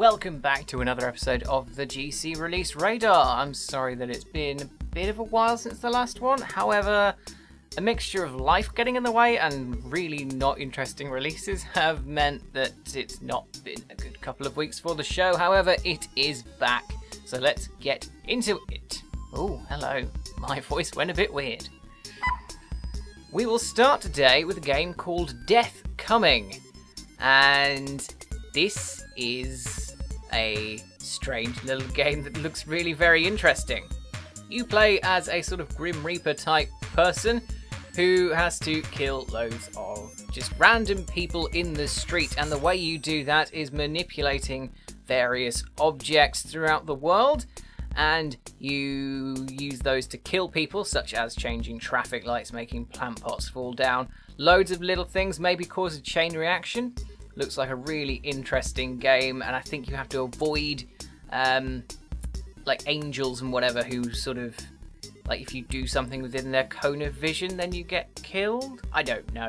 welcome back to another episode of the GC Release Radar. I'm sorry that it's been a bit of a while since the last one. However, a mixture of life getting in the way and really not interesting releases have meant that it's not been a good couple of weeks for the show. However, it is back, so let's get into it. Oh, hello. My voice went a bit weird. We will start today with a game called Death Coming, and this is a strange little game that looks really very interesting. You play as a sort of Grim Reaper type person who has to kill loads of just random people in the street, and the way you do that is manipulating various objects throughout the world, and you use those to kill people, such as changing traffic lights, making plant pots fall down, loads of little things, maybe cause a chain reaction. Looks like a really interesting game, and I think you have to avoid like angels and whatever who sort of, like, if you do something within their cone of vision then you get killed. I don't know.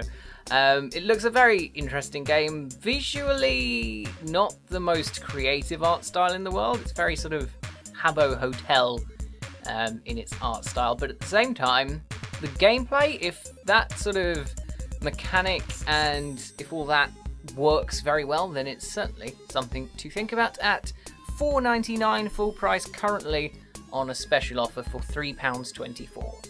It looks a very interesting game. Visually not the most creative art style in the world. It's very sort of Habbo Hotel in its art style, but at the same time the gameplay, if that sort of mechanic and if all that works very well, then it's certainly something to think about. At $4.99 full price, currently on a special offer for £3.24.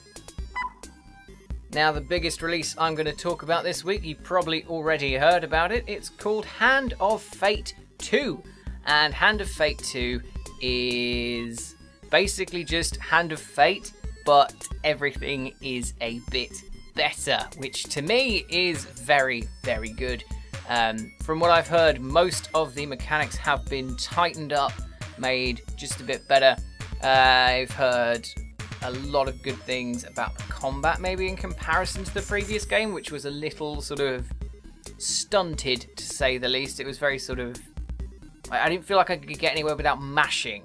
Now, the biggest release I'm going to talk about this week, you probably already heard about it. It's called Hand of Fate 2, and Hand of Fate 2 is basically just Hand of Fate, but everything is a bit better, which to me is very, very good. From what I've heard, most of the mechanics have been tightened up, made just a bit better. I've heard a lot of good things about the combat, maybe in comparison to the previous game, which was a little sort of stunted, to say the least. It was very sort of... I didn't feel like I could get anywhere without mashing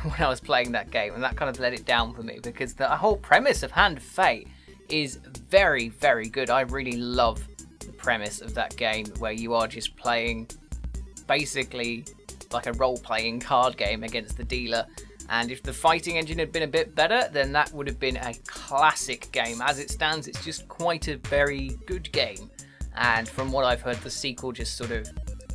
when I was playing that game, and that kind of let it down for me, because the whole premise of Hand of Fate is very, very good. I really love the premise of that game, where you are just playing basically like a role-playing card game against the dealer, and if the fighting engine had been a bit better, then that would have been a classic game. As it stands, it's just quite a very good game, and from what I've heard, the sequel just sort of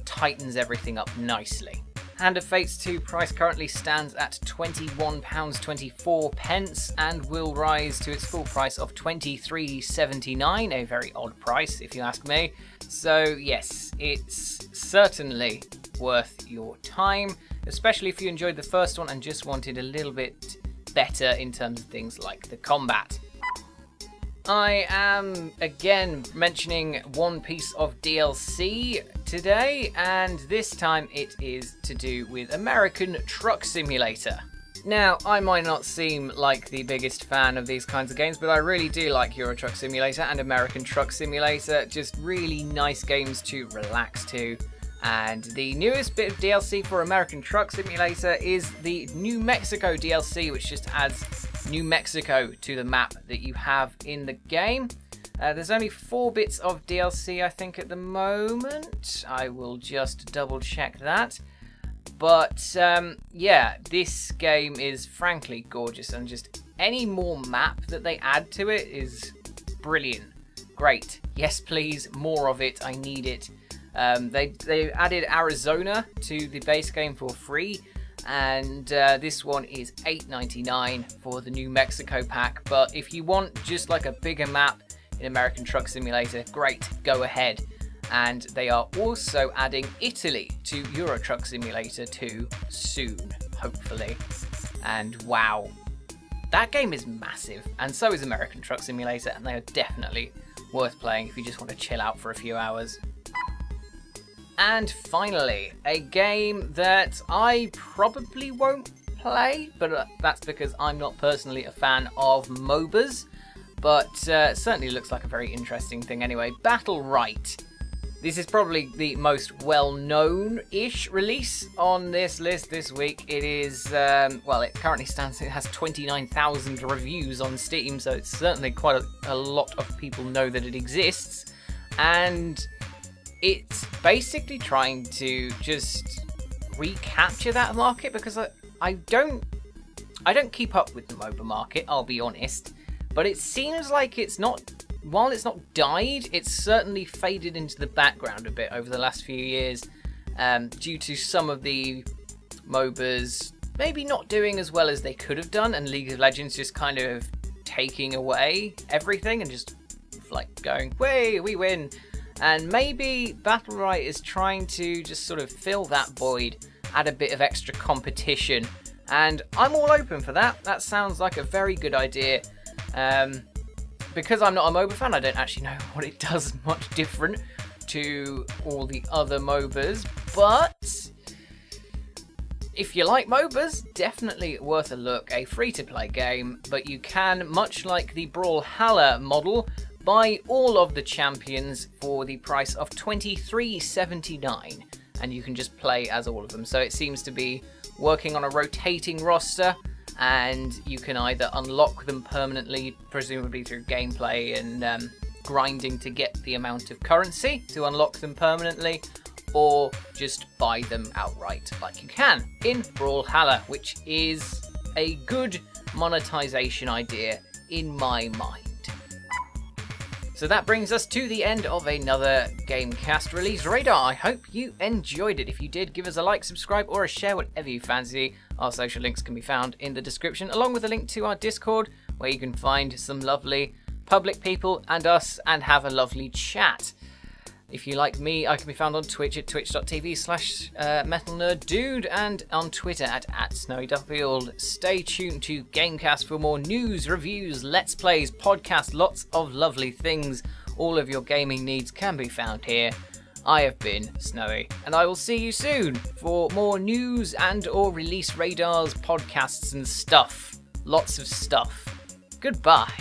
tightens everything up nicely. Hand of Fate's 2 price currently stands at £21.24 and will rise to its full price of £23.79, a very odd price if you ask me. So yes, it's certainly worth your time, especially if you enjoyed the first one and just wanted a little bit better in terms of things like the combat. I am again mentioning one piece of DLC today, and this time it is to do with American Truck Simulator. Now, I might not seem like the biggest fan of these kinds of games, but I really do like Euro Truck Simulator and American Truck Simulator. Just really nice games to relax to. And the newest bit of DLC for American Truck Simulator is the New Mexico DLC, which just adds New Mexico to the map that you have in the game. There's only 4 bits of DLC, I think, at the moment. I will just double check that. But yeah, this game is frankly gorgeous, and just any more map that they add to it is brilliant. Great. Yes, please, more of it. I need it. They added Arizona to the base game for free, and this one is $8.99 for the New Mexico pack. But if you want just like a bigger map in American Truck Simulator, great, go ahead. And they are also adding Italy to Euro Truck Simulator 2 soon, hopefully. And wow, that game is massive, and so is American Truck Simulator, and they are definitely worth playing if you just want to chill out for a few hours. And finally, a game that I probably won't play, but that's because I'm not personally a fan of MOBAs, but certainly looks like a very interesting thing anyway. Battlerite. This is probably the most well-known-ish release on this list this week. It is, well, it currently stands, it has 29,000 reviews on Steam, so it's certainly quite a lot of people know that it exists. And it's basically trying to just recapture that market, because I don't keep up with the MOBA market, I'll be honest, but it seems like while it's not died, it's certainly faded into the background a bit over the last few years, due to some of the MOBAs maybe not doing as well as they could have done, and League of Legends just kind of taking away everything and just like going, "Way, we win." And maybe Battlerite is trying to just sort of fill that void, add a bit of extra competition, and I'm all open for that. That sounds like a very good idea. Because I'm not a MOBA fan, I don't actually know what it does much different to all the other MOBAs, but if you like MOBAs, definitely worth a look. A free-to-play game, but you can, much like the Brawlhalla model, buy all of the champions for the price of $23.79, and you can just play as all of them. So it seems to be working on a rotating roster, and you can either unlock them permanently, presumably through gameplay and grinding to get the amount of currency to unlock them permanently, or just buy them outright like you can in Brawlhalla, which is a good monetization idea in my mind. So that brings us to the end of another GameCast Release Radar. I hope you enjoyed it. If you did, give us a like, subscribe, or a share, whatever you fancy. Our social links can be found in the description, along with a link to our Discord, where you can find some lovely public people and us and have a lovely chat. If you like me, I can be found on Twitch at twitch.tv/metalnerddude and on Twitter at @SnowyDuffield. Stay tuned to GameCast for more news, reviews, let's plays, podcasts, lots of lovely things. All of your gaming needs can be found here. I have been Snowy, and I will see you soon for more news and or release radars, podcasts and stuff. Lots of stuff. Goodbye.